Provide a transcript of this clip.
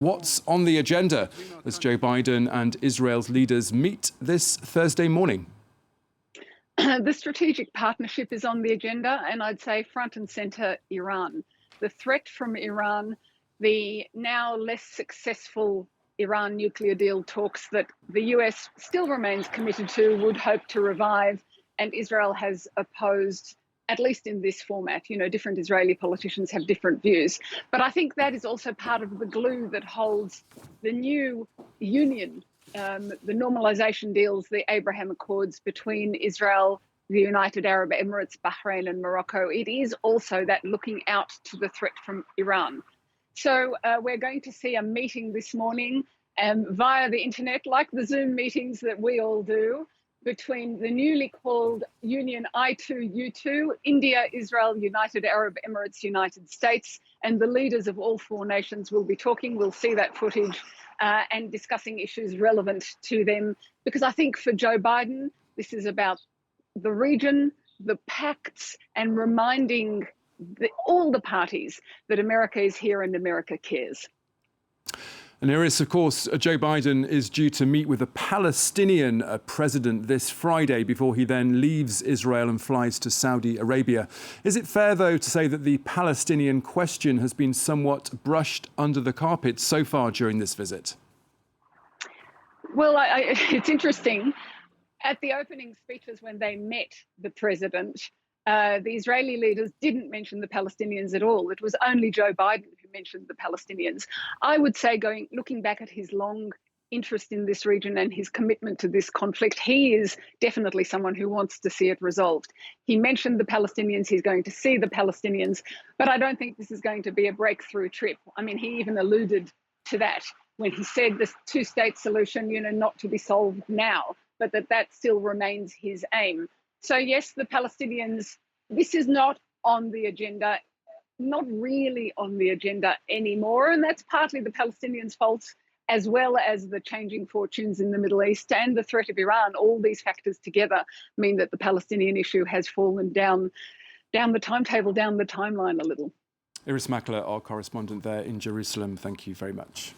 What's on the agenda as Joe Biden and Israel's leaders meet this Thursday morning? The strategic partnership is on the agenda, and I'd say front and centre Iran. The threat from Iran, the now less successful Iran nuclear deal talks that the US still remains committed to, would hope to revive, and Israel has opposed, at least in this format. You know, different Israeli politicians have different views. But I think that is also part of the glue that holds the new union, the normalization deals, the Abraham Accords between Israel, the United Arab Emirates, Bahrain and Morocco. It is also that looking out to the threat from Iran. So we're going to see a meeting this morning via the internet, like the Zoom meetings that we all do, between the newly called Union I2U2, India, Israel, United Arab Emirates, United States, and the leaders of all four nations will be talking. We'll see that footage and discussing issues relevant to them. Because I think for Joe Biden, this is about the region, the pacts, and reminding all the parties that America is here and America cares. And Irris, of course, Joe Biden is due to meet with the Palestinian president this Friday before he then leaves Israel and flies to Saudi Arabia. Is it fair, though, to say that the Palestinian question has been somewhat brushed under the carpet so far during this visit? Well, it's interesting. At the opening speeches when they met the president, the Israeli leaders didn't mention the Palestinians at all. It was only Joe Biden who mentioned the Palestinians. I would say, looking back at his long interest in this region and his commitment to this conflict, he is definitely someone who wants to see it resolved. He mentioned the Palestinians, he's going to see the Palestinians, but I don't think this is going to be a breakthrough trip. I mean, he even alluded to that when he said the two-state solution, not to be solved now, but that still remains his aim. So yes, the Palestinians, this is not on the agenda, not really on the agenda anymore. And that's partly the Palestinians' fault, as well as the changing fortunes in the Middle East and the threat of Iran. All these factors together mean that the Palestinian issue has fallen down the timetable, down the timeline a little. Irris Makler, our correspondent there in Jerusalem, thank you very much.